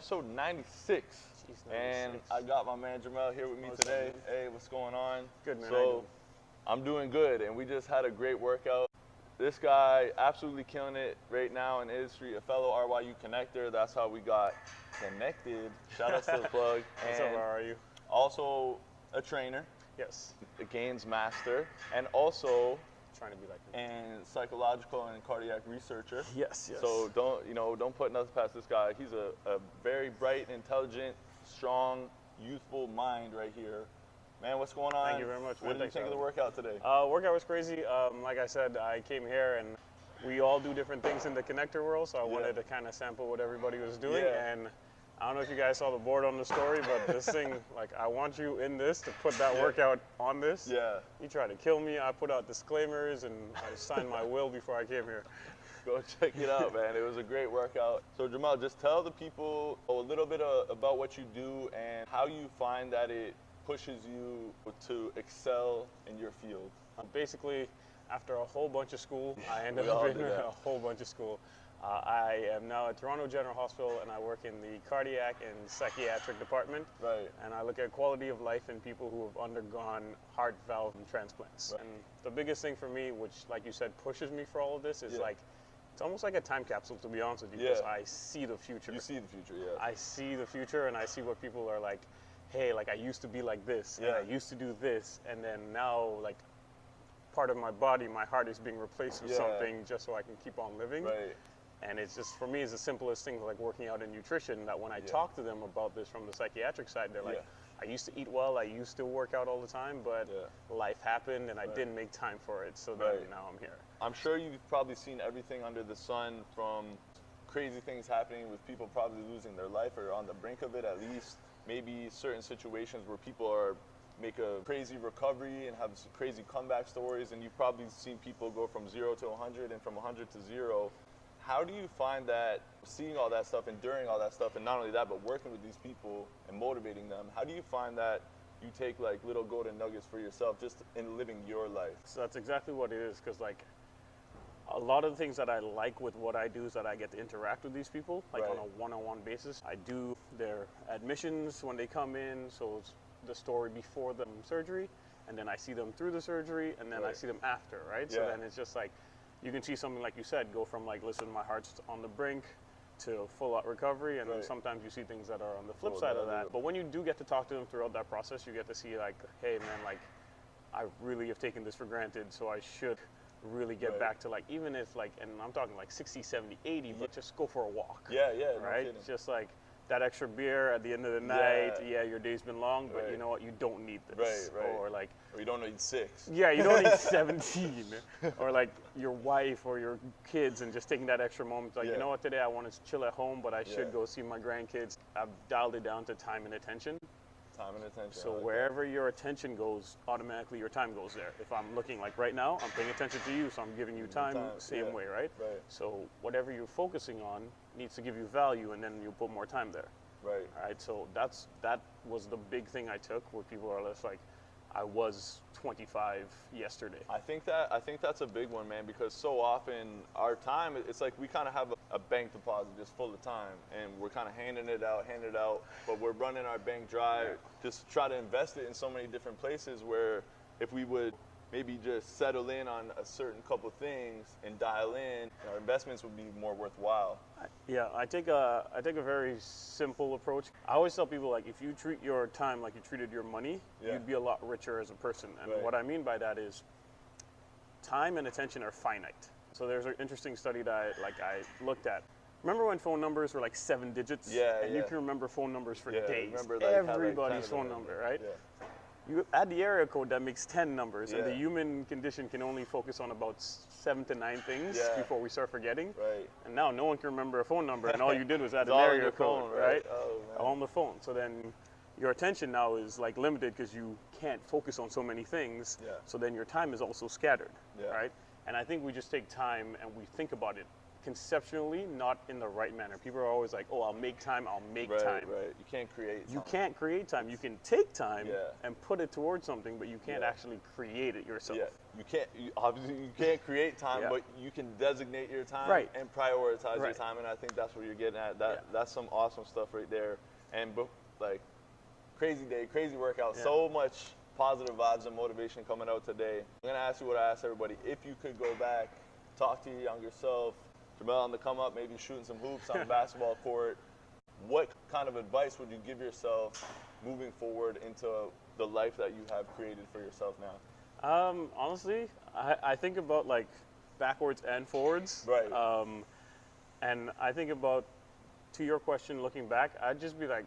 episode 96. Jeez, 96. And I got my man Jamel here with me today. Hey, what's going on? Good, man. So, I'm doing good, and we just had a great workout. This guy absolutely killing it right now in the industry, a fellow RYU connector. That's how we got connected. Shout out to the plug. What's up, how are you? Also a trainer. Yes. A gains master, and also Trying to be like him. and psychological and cardiac researcher. Yes, yes. So don't put nothing past this guy. He's a very bright, intelligent, strong, youthful mind right here. Man, what's going on? Thank you very much, man. What did you think of the workout today? Workout was crazy. Like I said, I came here and we all do different things in the connector world, so I wanted to kind of sample what everybody was doing. Yeah. And I don't know if you guys saw the board on the story, but this thing, like, I want you in this to put that workout on this. Yeah. He tried to kill me. I put out disclaimers and I signed my will before I came here. Go check it out, man. It was a great workout. So Jamal, just tell the people a little bit about what you do and how you find that it pushes you to excel in your field. Basically, after a whole bunch of school, I ended We all up in do that. a whole bunch of school. I am now at Toronto General Hospital, and I work in the cardiac and psychiatric department. Right. And I look at quality of life in people who have undergone heart valve transplants. Right. And the biggest thing for me, which, like you said, pushes me for all of this, is Yeah. like, it's almost like a time capsule, to be honest with you, because Yeah. I see the future. You see the future, yeah. I see the future, and I see what people are like, hey, like, I used to be like this, and Yeah. I used to do this, and then now, like, part of my body, my heart is being replaced with Yeah. something just so I can keep on living. Right. And it's just, for me, it's the simplest thing, like working out in nutrition, that when I Yeah. talk to them about this from the psychiatric side, they're like, I used to eat well, I used to work out all the time, but life happened and I didn't make time for it, so then now I'm here. I'm sure you've probably seen everything under the sun, from crazy things happening with people probably losing their life or on the brink of it at least. Maybe certain situations where people make a crazy recovery and have crazy comeback stories, and you've probably seen people go from 0 to 100 and from 100 to 0. How do you find that, seeing all that stuff, enduring all that stuff, and not only that, but working with these people and motivating them, how do you find that you take like little golden nuggets for yourself just in living your life? So that's exactly what it is, because like, a lot of the things that I like with what I do is that I get to interact with these people, like on a one-on-one basis. I do their admissions when they come in, so it's the story before the surgery, and then I see them through the surgery, and then I see them after, right? So then it's just like, you can see something, like you said, go from like, listen, my heart's on the brink to full out recovery, and then sometimes you see things that are on the flip side of that. But when you do get to talk to them throughout that process, you get to see like, hey man, like, I really have taken this for granted, so I should really get back to like, even if like, and I'm talking like 60, 70, 80, but just go for a walk. Yeah, Right? No It's just like that extra beer at the end of the night. Yeah, your day's been long, but you know what? You don't need this. Right. Or like, Or you don't need 6. yeah, you don't need 17. Or like your wife or your kids, and just taking that extra moment. Like, you know what? Today I want to chill at home, but I should go see my grandkids. I've dialed it down to time and attention. Time and attention. So wherever your attention goes, automatically your time goes there. If I'm looking like right now, I'm paying attention to you, so I'm giving you time same way, right? So whatever you're focusing on needs to give you value, and then you put more time there. Right. All right. So that was the big thing I took, where people are just like, I was 25 yesterday. I think that's a big one, man, because so often our time, it's like we kind of have a bank deposit just full of time, and we're kind of handing it out, but we're running our bank dry. Just try to invest it in so many different places, where if we would maybe just settle in on a certain couple things and dial in, our investments would be more worthwhile. Yeah, I take a very simple approach. I always tell people, like, if you treat your time like you treated your money, you'd be a lot richer as a person. And what I mean by that is, time and attention are finite. So there's an interesting study that I looked at. Remember when phone numbers were like 7 digits? And you can remember phone numbers for days. Remember, like, everybody's phone number, right? You add the area code, that makes 10 numbers, and the human condition can only focus on about 7 to 9 things before we start forgetting. And now no one can remember a phone number, and all you did was add an area code, right? On the phone. So then your attention now is like limited, because you can't focus on so many things. So then your time is also scattered, right? And I think we just take time and we think about it conceptually not in the right manner. People are always like, oh, I'll make time. Right, time. right. You can't create time. You can't create time. You can take time Yeah. and put it towards something, but you can't Yeah. actually create it yourself. Yeah, obviously you can't create time, Yeah. but you can designate your time Right. and prioritize your Right. time, and I think that's what you're getting at. Yeah. That's some awesome stuff right there. And like, crazy day, crazy workout, Yeah. so much positive vibes and motivation coming out today. I'm gonna ask you what I asked everybody. If you could go back, talk to your younger self, Jamal on the come up, maybe shooting some hoops on the basketball court, what kind of advice would you give yourself moving forward into the life that you have created for yourself now? Honestly, I think about like backwards and forwards. Right. And I think about, to your question, looking back, I'd just be like,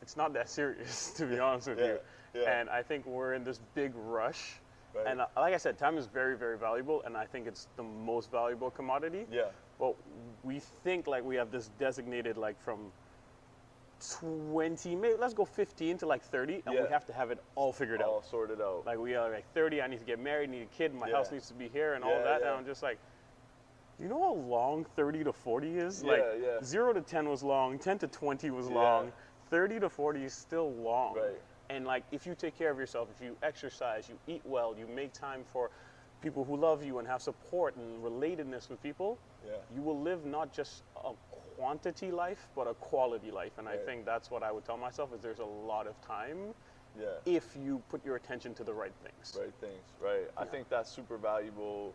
it's not that serious, to be honest with you. Yeah. And I think we're in this big rush. Right. And like I said, time is very, very valuable, and I think it's the most valuable commodity. Yeah. But we think like we have this designated like from 20, maybe let's go 15 to like 30, and Yeah. we have to have it all figured All out. sorted out. Like we are like 30, I need to get married, need a kid, my Yeah. house needs to be here, and all Yeah, that. yeah. And I'm just like, you know how long 30 to 40 is? Yeah, Like yeah. 0 to 10 was long, 10 to 20 was Yeah. long, 30 to 40 is still long. Right. And like if you take care of yourself, if you exercise, you eat well, you make time for people who love you and have support and relatedness with people, Yeah. you will live not just a quantity life, but a quality life. And I Right. think that's what I would tell myself, is there's a lot of time Yeah. if you put your attention to the right things. Right things. Right. I think that's super valuable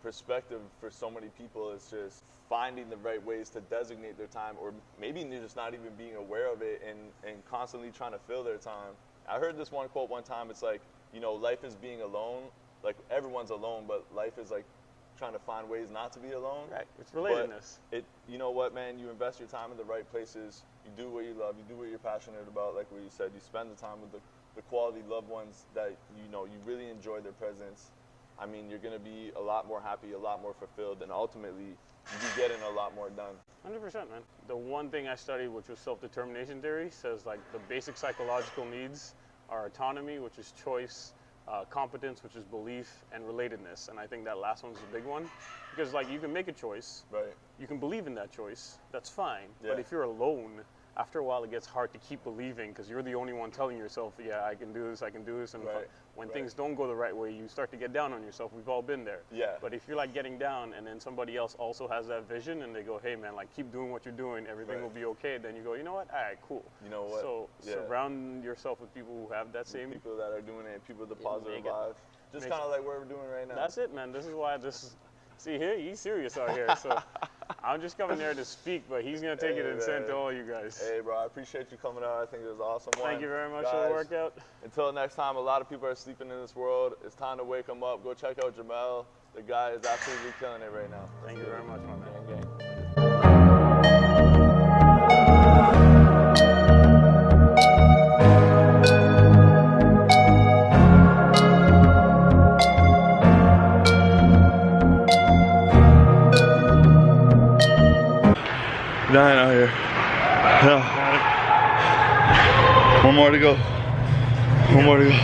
perspective for so many people. Is just finding the right ways to designate their time, or maybe they're just not even being aware of it and constantly trying to fill their time. I heard this one quote one time. It's like, life is being alone. Like everyone's alone, but life is like trying to find ways not to be alone. Right. It's relatedness. But you know what, man? You invest your time in the right places. You do what you love. You do what you're passionate about. Like what you said, you spend the time with the quality loved ones that you really enjoy their presence. I mean, you're gonna be a lot more happy, a lot more fulfilled, and ultimately, you be getting a lot more done. 100%, man. The one thing I studied, which was self-determination theory, says like the basic psychological needs are autonomy, which is choice, competence, which is belief, and relatedness. And I think that last one's a big one, because like you can make a choice, Right. you can believe in that choice, that's fine. Yeah. But if you're alone, after a while it gets hard to keep believing, because you're the only one telling yourself, yeah, I can do this, and Right. when Right. things don't go the right way, you start to get down on yourself. We've all been there. Yeah. But if you're like getting down, and then somebody else also has that vision, and they go, hey man, like keep doing what you're doing, everything Right. will be okay, then you go, you know what, all right, cool. You know what? So Yeah. surround yourself with people who have that same. People that are doing it, people with the Yeah, positive make it- vibe. Just make kind of like what we're doing right now. That's it, man. This is why see here, he's serious out here. So I'm just coming there to speak, but he's gonna take it and send it to all you guys. Hey, bro, I appreciate you coming out. I think it was an awesome one. Thank you very much for Guys, the workout. Until next time, a lot of people are sleeping in this world. It's time to wake them up. Go check out Jamal. The guy is absolutely killing it right now. Thank you very much, my man. Gang, gang. Dying out here. Yeah. One more to go. One more to go.